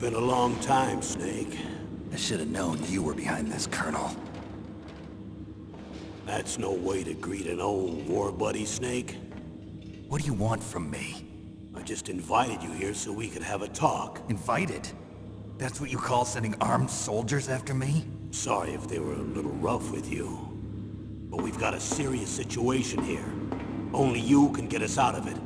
been a long time, Snake. I should have known you were behind this, Colonel. That's no way to greet an old war buddy, Snake. What do you want from me? I just invited you here so we could have a talk. Invited? That's what you call sending armed soldiers after me? Sorry if they were a little rough with you. But we've got a serious situation here. Only you can get us out of it.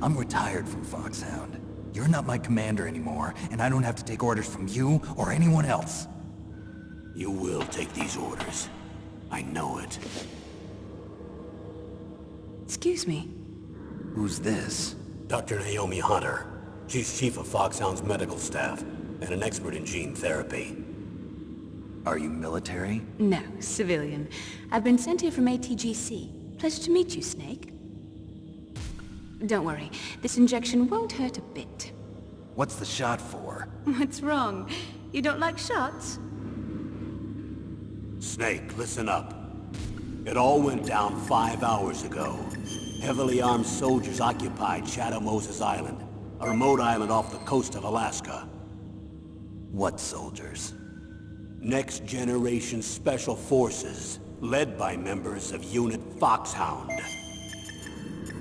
I'm retired from FOXHOUND. You're not my commander anymore, and I don't have to take orders from you or anyone else. You will take these orders. I know it. Excuse me. Who's this? Dr. Naomi Hunter. She's chief of FOXHOUND's medical staff, and an expert in gene therapy. Are you military? No, civilian. I've been sent here from ATGC. Pleasure to meet you, Snake. Don't worry, this injection won't hurt a bit. What's the shot for? What's wrong? You don't like shots? Snake, listen up. It all went down 5 hours ago. Heavily armed soldiers occupied Shadow Moses Island, a remote island off the coast of Alaska. What soldiers? Next Generation Special Forces, led by members of Unit FOXHOUND.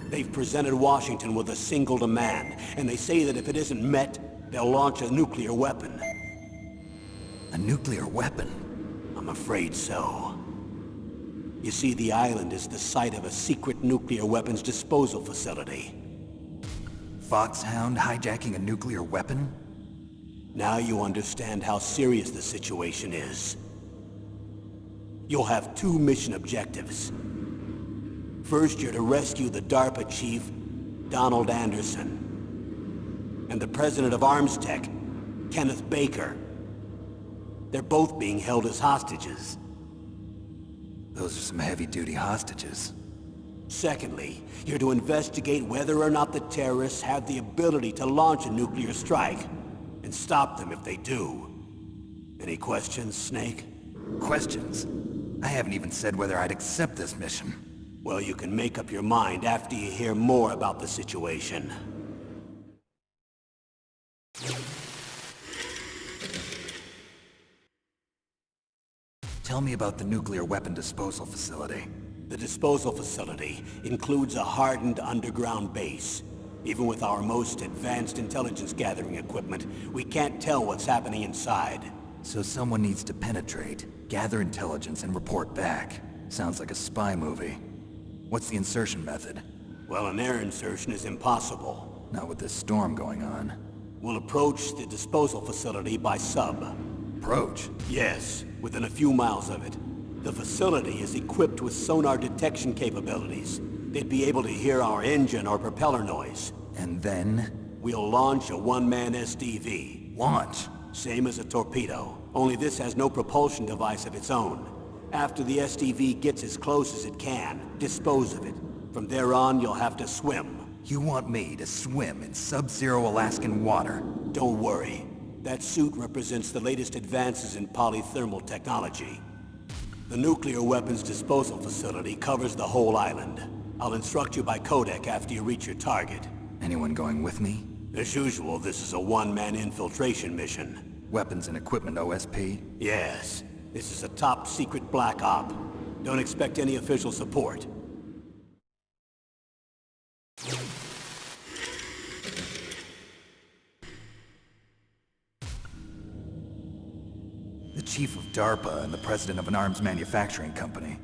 They've presented Washington with a single demand, and they say that if it isn't met, they'll launch a nuclear weapon. A nuclear weapon? I'm afraid so. You see, the island is the site of a secret nuclear weapons disposal facility. FOXHOUND hijacking a nuclear weapon? Now you understand how serious the situation is. You'll have two mission objectives. First, you're to rescue the DARPA chief, Donald Anderson, and the president of Arms Tech, Kenneth Baker. They're both being held as hostages. Those are some heavy-duty hostages. Secondly, you're to investigate whether or not the terrorists have the ability to launch a nuclear strike, and stop them if they do. Any questions, Snake? Questions? I haven't even said whether I'd accept this mission. Well, you can make up your mind after you hear more about the situation. Tell me about the nuclear weapon disposal facility. The disposal facility includes a hardened underground base. Even with our most advanced intelligence gathering equipment, we can't tell what's happening inside. So someone needs to penetrate, gather intelligence, and report back. Sounds like a spy movie. What's the insertion method? Well, an air insertion is impossible. Not with this storm going on. We'll approach the disposal facility by sub. Approach? Yes, within a few miles of it. The facility is equipped with sonar detection capabilities. They'd be able to hear our engine or propeller noise. And then? We'll launch a one-man SDV. Launch? Same as a torpedo, only this has no propulsion device of its own. After the SDV gets as close as it can, dispose of it. From there on, you'll have to swim. You want me to swim in sub-zero Alaskan water? Don't worry. That suit represents the latest advances in polythermal technology. The nuclear weapons disposal facility covers the whole island. I'll instruct you by codec after you reach your target. Anyone going with me? As usual, this is a one-man infiltration mission. Weapons and equipment OSP? Yes. This is a top-secret black op. Don't expect any official support. The chief of DARPA and the president of an arms manufacturing company.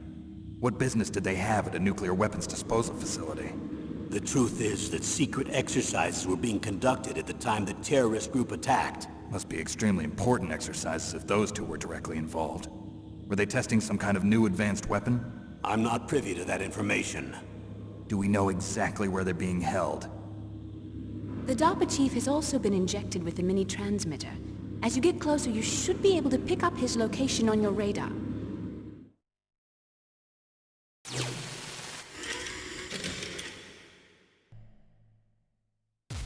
What business did they have at a nuclear weapons disposal facility? The truth is that secret exercises were being conducted at the time the terrorist group attacked. Must be extremely important exercises if those two were directly involved. Were they testing some kind of new advanced weapon? I'm not privy to that information. Do we know exactly where they're being held? The DARPA chief has also been injected with a mini-transmitter. As you get closer, you should be able to pick up his location on your radar.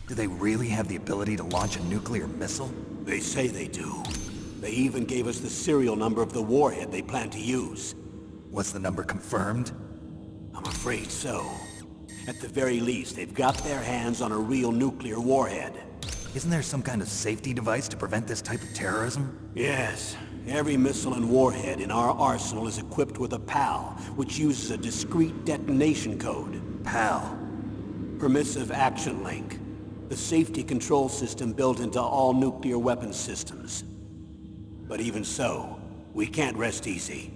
Do they really have the ability to launch a nuclear missile? They say they do. They even gave us the serial number of the warhead they plan to use. Was the number confirmed? I'm afraid so. At the very least, they've got their hands on a real nuclear warhead. Isn't there some kind of safety device to prevent this type of terrorism? Yes. Every missile and warhead in our arsenal is equipped with a PAL, which uses a discrete detonation code. PAL. Permissive Action Link. The safety control system built into all nuclear weapons systems. But even so, we can't rest easy.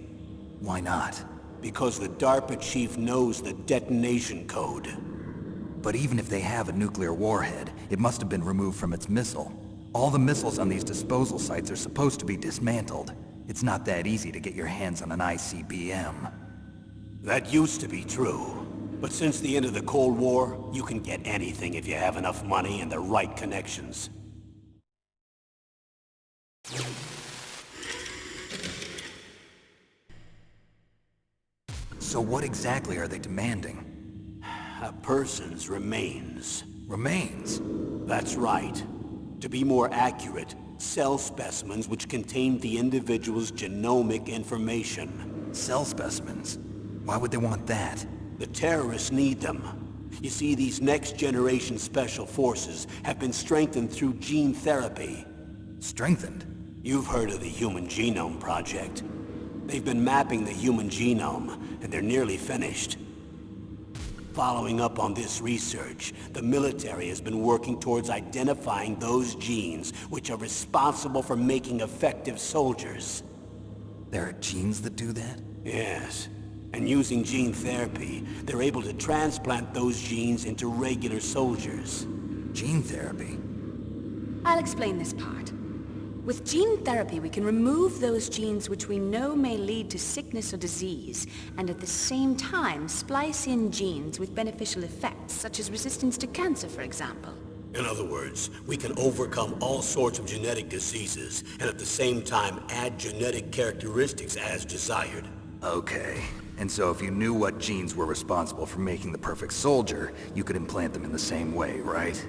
Why not? Because the DARPA chief knows the detonation code. But even if they have a nuclear warhead, it must have been removed from its missile. All the missiles on these disposal sites are supposed to be dismantled. It's not that easy to get your hands on an ICBM. That used to be true. But since the end of the Cold War, you can get anything if you have enough money and the right connections. So what exactly are they demanding? A person's remains. Remains? That's right. To be more accurate, cell specimens which contain the individual's genomic information. Cell specimens? Why would they want that? The terrorists need them. You see, these next-generation special forces have been strengthened through gene therapy. Strengthened? You've heard of the Human Genome Project. They've been mapping the human genome, and they're nearly finished. Following up on this research, the military has been working towards identifying those genes which are responsible for making effective soldiers. There are genes that do that? Yes. And using gene therapy, they're able to transplant those genes into regular soldiers. Gene therapy? I'll explain this part. With gene therapy, we can remove those genes which we know may lead to sickness or disease, and at the same time splice in genes with beneficial effects, such as resistance to cancer, for example. In other words, we can overcome all sorts of genetic diseases, and at the same time add genetic characteristics as desired. Okay. And so if you knew what genes were responsible for making the perfect soldier, you could implant them in the same way, right?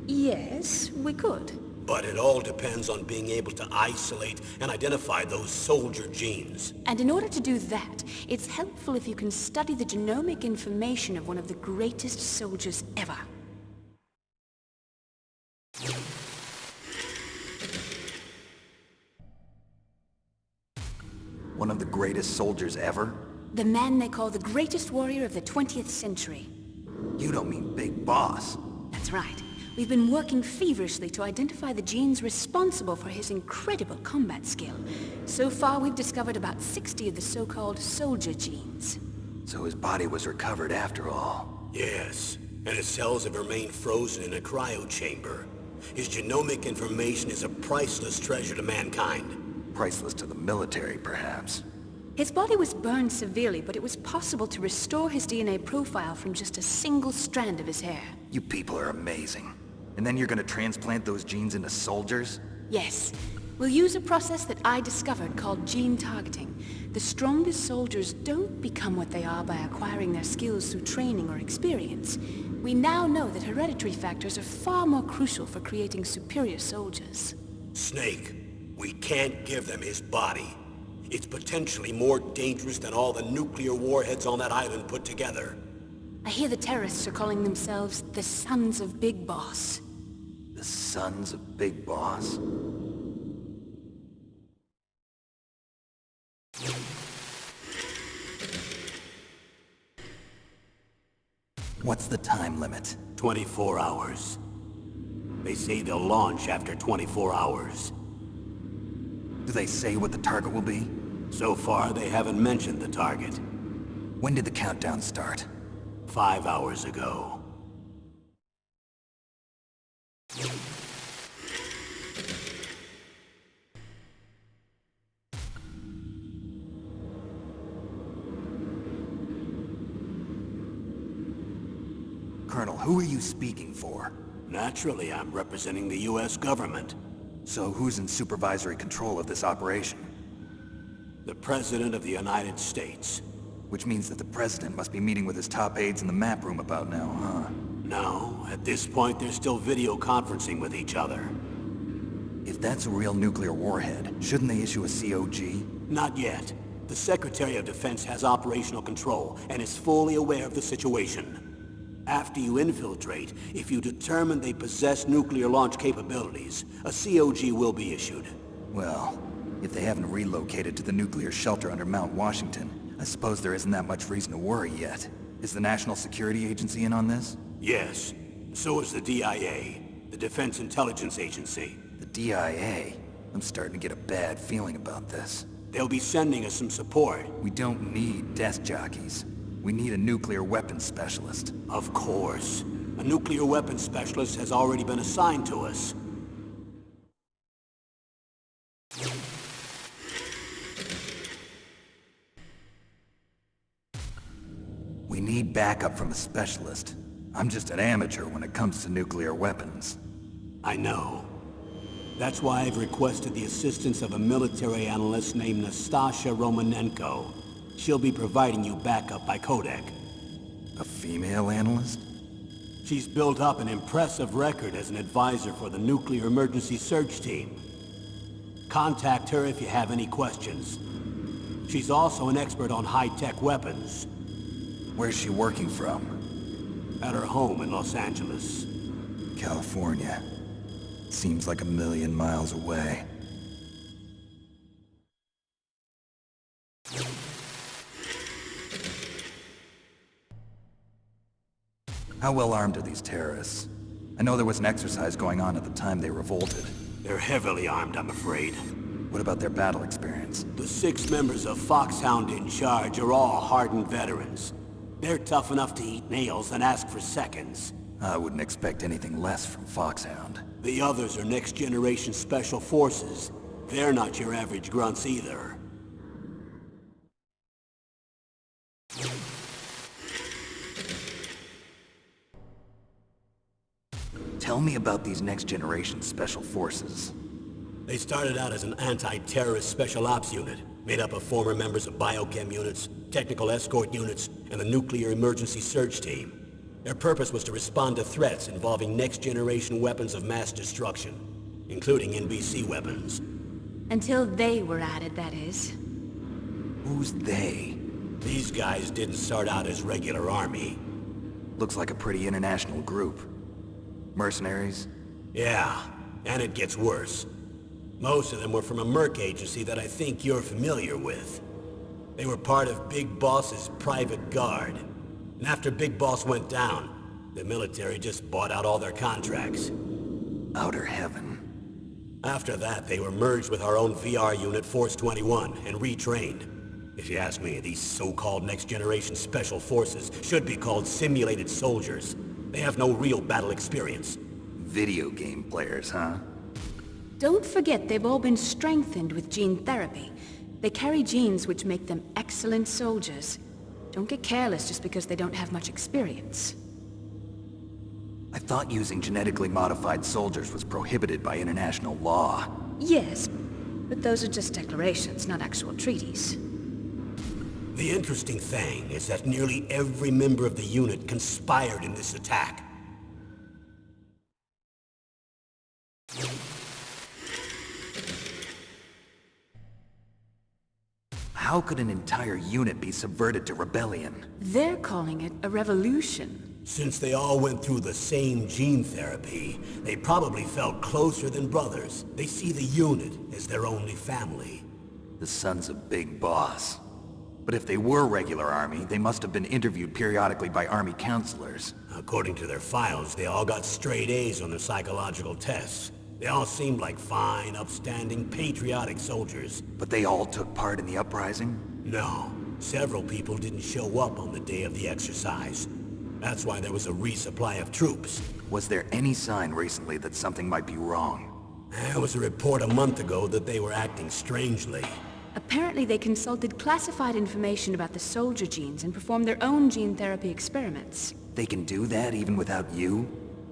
Yes, we could. But it all depends on being able to isolate and identify those soldier genes. And in order to do that, it's helpful if you can study the genomic information of one of the greatest soldiers ever. One of the greatest soldiers ever? The man they call the greatest warrior of the 20th century. You don't mean Big Boss. That's right. We've been working feverishly to identify the genes responsible for his incredible combat skill. So far, we've discovered about 60 of the so-called soldier genes. So his body was recovered after all. Yes, and his cells have remained frozen in a cryo chamber. His genomic information is a priceless treasure to mankind. Priceless to the military, perhaps. His body was burned severely, but it was possible to restore his DNA profile from just a single strand of his hair. You people are amazing. And then you're gonna transplant those genes into soldiers? Yes. We'll use a process that I discovered called gene targeting. The strongest soldiers don't become what they are by acquiring their skills through training or experience. We now know that hereditary factors are far more crucial for creating superior soldiers. Snake, we can't give them his body. It's potentially more dangerous than all the nuclear warheads on that island put together. I hear the terrorists are calling themselves the Sons of Big Boss. The Sons of Big Boss? What's the time limit? 24 hours. They say they'll launch after 24 hours. Do they say what the target will be? So far, they haven't mentioned the target. When did the countdown start? 5 hours ago. Colonel, who are you speaking for? Naturally, I'm representing the U.S. government. So who's in supervisory control of this operation? The President of the United States. Which means that the President must be meeting with his top aides in the map room about now, huh? No, at this point they're still video conferencing with each other. If that's a real nuclear warhead, shouldn't they issue a COG? Not yet. The Secretary of Defense has operational control and is fully aware of the situation. After you infiltrate, if you determine they possess nuclear launch capabilities, a COG will be issued. Well, if they haven't relocated to the nuclear shelter under Mount Washington, I suppose there isn't that much reason to worry yet. Is the National Security Agency in on this? Yes. So is the DIA, the Defense Intelligence Agency. The DIA? I'm starting to get a bad feeling about this. They'll be sending us some support. We don't need desk jockeys. We need a nuclear weapons specialist. Of course. A nuclear weapons specialist has already been assigned to us. We need backup from a specialist. I'm just an amateur when it comes to nuclear weapons. I know. That's why I've requested the assistance of a military analyst named Nastasha Romanenko. She'll be providing you backup by codec. A female analyst? She's built up an impressive record as an advisor for the Nuclear Emergency Search Team. Contact her if you have any questions. She's also an expert on high-tech weapons. Where's she working from? At her home in Los Angeles. California. Seems like a million miles away. How well armed are these terrorists? I know there was an exercise going on at the time they revolted. They're heavily armed, I'm afraid. What about their battle experience? The 6 members of FOXHOUND in charge are all hardened veterans. They're tough enough to eat nails and ask for seconds. I wouldn't expect anything less from FOXHOUND. The others are next-generation special forces. They're not your average grunts either. Tell me about these next-generation special forces. They started out as an anti-terrorist special ops unit, made up of former members of biochem units, technical escort units, and the Nuclear Emergency Search Team. Their purpose was to respond to threats involving next-generation weapons of mass destruction, including NBC weapons. Until they were added, that is. Who's they? These guys didn't start out as regular army. Looks like a pretty international group. Mercenaries? Yeah, and it gets worse. Most of them were from a merc agency that I think you're familiar with. They were part of Big Boss's private guard. And after Big Boss went down, the military just bought out all their contracts. Outer heaven. After that, they were merged with our own VR unit, Force 21, and retrained. If you ask me, these so-called next-generation special forces should be called simulated soldiers. They have no real battle experience. Video game players, huh? Don't forget they've all been strengthened with gene therapy. They carry genes which make them excellent soldiers. Don't get careless just because they don't have much experience. I thought using genetically modified soldiers was prohibited by international law. Yes, but those are just declarations, not actual treaties. The interesting thing is that nearly every member of the unit conspired in this attack. How could an entire unit be subverted to rebellion? They're calling it a revolution. Since they all went through the same gene therapy, they probably felt closer than brothers. They see the unit as their only family. The sons of Big Boss. But if they were regular army, they must have been interviewed periodically by army counselors. According to their files, they all got straight A's on their psychological tests. They all seemed like fine, upstanding, patriotic soldiers. But they all took part in the uprising? No. Several people didn't show up on the day of the exercise. That's why there was a resupply of troops. Was there any sign recently that something might be wrong? There was a report a month ago that they were acting strangely. Apparently they consulted classified information about the soldier genes and performed their own gene therapy experiments. They can do that even without you?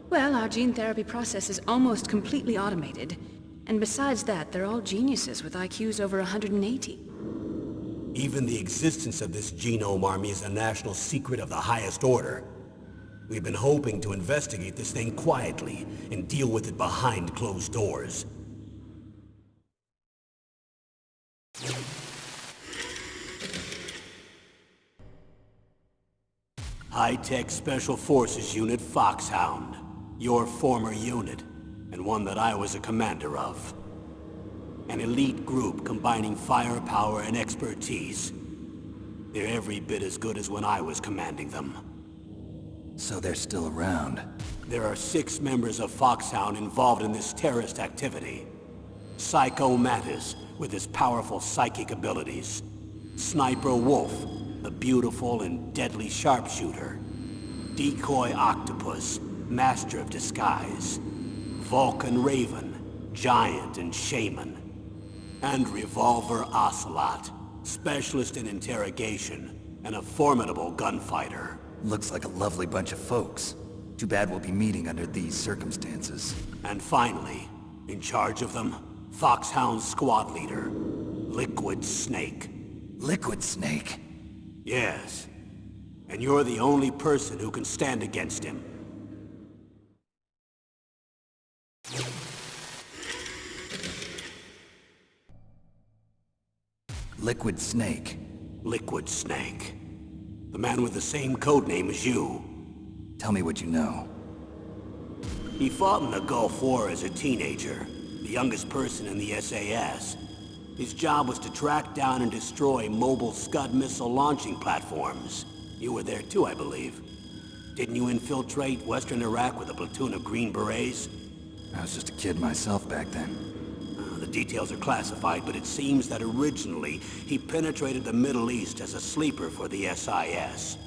Well, our gene therapy process is almost completely automated. And besides that, they're all geniuses with IQs over 180. Even the existence of this genome army is a national secret of the highest order. We've been hoping to investigate this thing quietly and deal with it behind closed doors. High-tech Special Forces Unit FOXHOUND. Your former unit, and one that I was a commander of. An elite group combining firepower and expertise. They're every bit as good as when I was commanding them. So they're still around. There are 6 members of FOXHOUND involved in this terrorist activity. Psycho Mattis, with his powerful psychic abilities. Sniper Wolf, the beautiful and deadly sharpshooter. Decoy Octopus, master of disguise. Vulcan Raven, giant and shaman. And Revolver Ocelot, specialist in interrogation and a formidable gunfighter. Looks like a lovely bunch of folks. Too bad we'll be meeting under these circumstances. And finally, in charge of them, FOXHOUND squad leader, Liquid Snake. Liquid Snake? Yes. And you're the only person who can stand against him. Liquid Snake. Liquid Snake. The man with the same codename as you. Tell me what you know. He fought in the Gulf War as a teenager, the youngest person in the SAS. His job was to track down and destroy mobile Scud missile launching platforms. You were there too, I believe. Didn't you infiltrate Western Iraq with a platoon of Green Berets? I was just a kid myself back then. The details are classified, but it seems that originally he penetrated the Middle East as a sleeper for the SIS.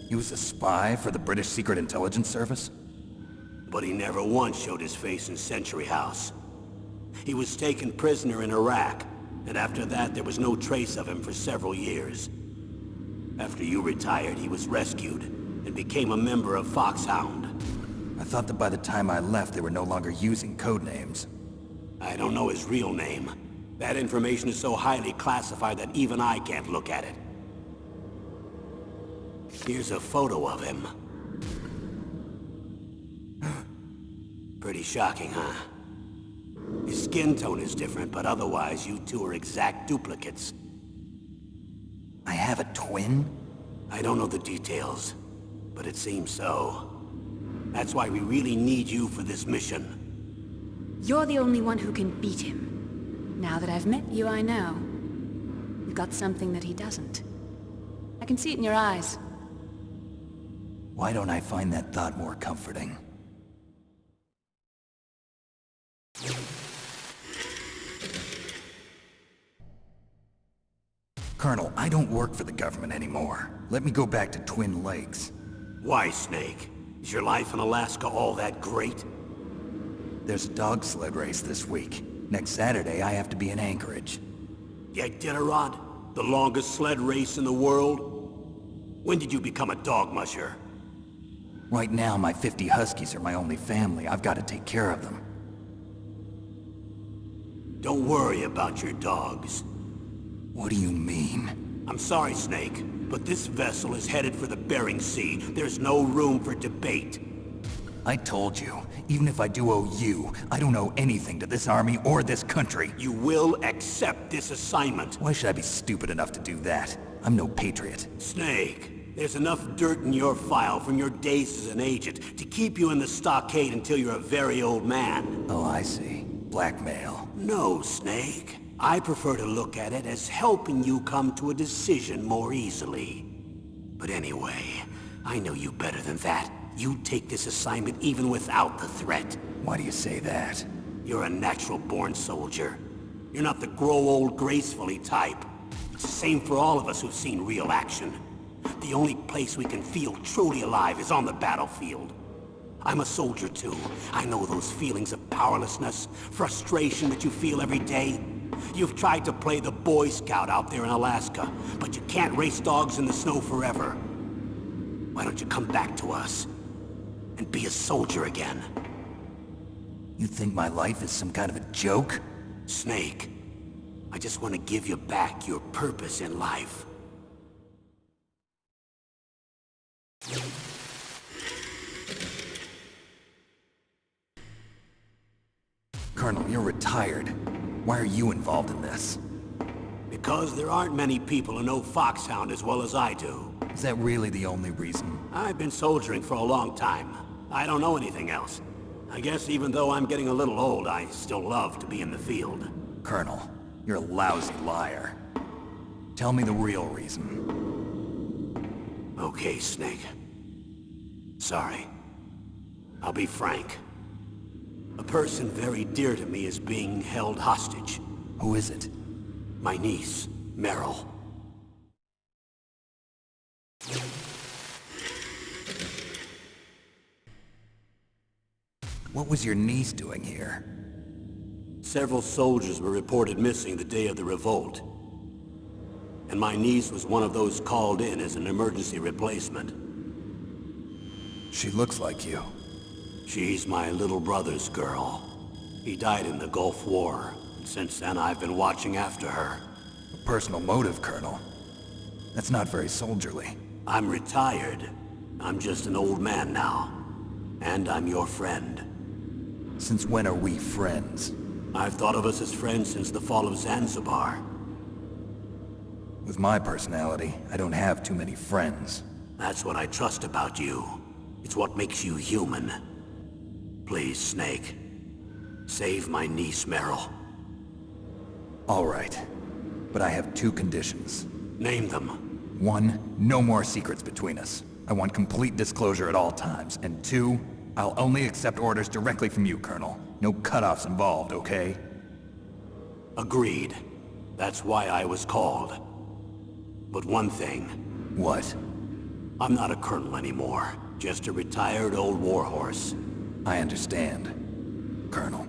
He was a spy for the British Secret Intelligence Service? But he never once showed his face in Century House. He was taken prisoner in Iraq, and after that there was no trace of him for several years. After you retired, he was rescued and became a member of FOXHOUND. I thought that by the time I left, they were no longer using code names. I don't know his real name. That information is so highly classified that even I can't look at it. Here's a photo of him. Pretty shocking, huh? His skin tone is different, but otherwise you two are exact duplicates. I have a twin? I don't know the details, but it seems so. That's why we really need you for this mission. You're the only one who can beat him. Now that I've met you, I know. You've got something that he doesn't. I can see it in your eyes. Why don't I find that thought more comforting? Colonel, I don't work for the government anymore. Let me go back to Twin Lakes. Why, Snake? Is your life in Alaska all that great? There's a dog sled race this week. Next Saturday, I have to be in Anchorage. The Iditarod? The longest sled race in the world? When did you become a dog musher? Right now, my 50 Huskies are my only family. I've got to take care of them. Don't worry about your dogs. What do you mean? I'm sorry, Snake, but this vessel is headed for the Bering Sea. There's no room for debate. I told you, even if I do owe you, I don't owe anything to this army or this country. You will accept this assignment. Why should I be stupid enough to do that? I'm no patriot. Snake, there's enough dirt in your file from your days as an agent to keep you in the stockade until you're a very old man. Oh, I see. Blackmail. No, Snake. I prefer to look at it as helping you come to a decision more easily. But anyway, I know you better than that. You take this assignment even without the threat. Why do you say that? You're a natural-born soldier. You're not the grow old gracefully type. It's the same for all of us who've seen real action. The only place we can feel truly alive is on the battlefield. I'm a soldier too. I know those feelings of powerlessness, frustration that you feel every day. You've tried to play the Boy Scout out there in Alaska, but you can't race dogs in the snow forever. Why don't you come back to us and be a soldier again? You think my life is some kind of a joke? Snake, I just want to give you back your purpose in life. Colonel, you're retired. Why are you involved in this? Because there aren't many people who know FOXHOUND as well as I do. Is that really the only reason? I've been soldiering for a long time. I don't know anything else. I guess even though I'm getting a little old, I still love to be in the field. Colonel, you're a lousy liar. Tell me the real reason. Okay, Snake. Sorry. I'll be frank. A person very dear to me is being held hostage. Who is it? My niece, Meryl. What was your niece doing here? Several soldiers were reported missing the day of the revolt. And my niece was one of those called in as an emergency replacement. She looks like you. She's my little brother's girl. He died in the Gulf War. Since then, I've been watching after her. A personal motive, Colonel. That's not very soldierly. I'm retired. I'm just an old man now. And I'm your friend. Since when are we friends? I've thought of us as friends since the fall of Zanzibar. With my personality, I don't have too many friends. That's what I trust about you. It's what makes you human. Please, Snake. Save my niece, Meryl. All right. But I have two conditions. Name them. 1, no more secrets between us. I want complete disclosure at all times. And 2, I'll only accept orders directly from you, Colonel. No cutoffs involved, okay? Agreed. That's why I was called. But one thing. What? I'm not a colonel anymore. Just a retired old warhorse. I understand, Colonel.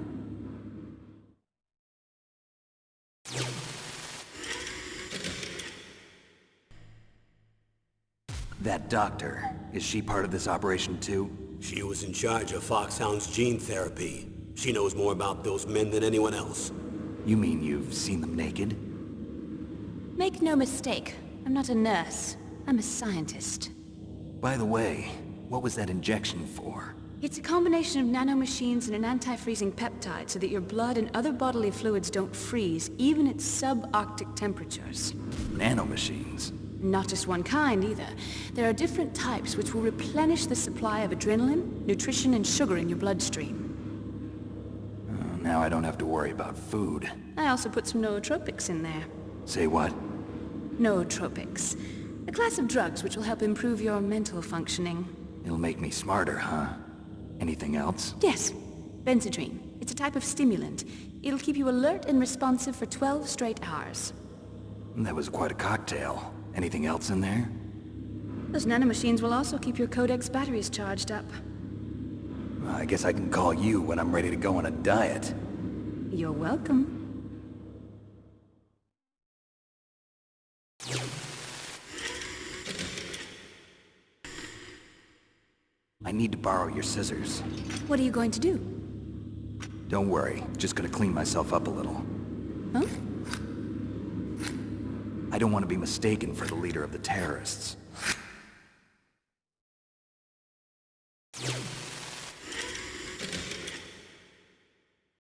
That doctor, is she part of this operation too? She was in charge of FOXHOUND's gene therapy. She knows more about those men than anyone else. You mean you've seen them naked? Make no mistake, I'm not a nurse. I'm a scientist. By the way, what was that injection for? It's a combination of nanomachines and an anti-freezing peptide so that your blood and other bodily fluids don't freeze, even at subarctic temperatures. Nanomachines? Not just one kind, either. There are different types which will replenish the supply of adrenaline, nutrition, and sugar in your bloodstream. Now I don't have to worry about food. I also put some nootropics in there. Say what? Nootropics. A class of drugs which will help improve your mental functioning. It'll make me smarter, huh? Anything else? Yes. Benzodrine. It's a type of stimulant. It'll keep you alert and responsive for 12 straight hours. That was quite a cocktail. Anything else in there? Those nanomachines will also keep your Codex batteries charged up. Well, I guess I can call you when I'm ready to go on a diet. You're welcome. I need to borrow your scissors. What are you going to do? Don't worry, just gonna clean myself up a little. Huh? I don't want to be mistaken for the leader of the terrorists.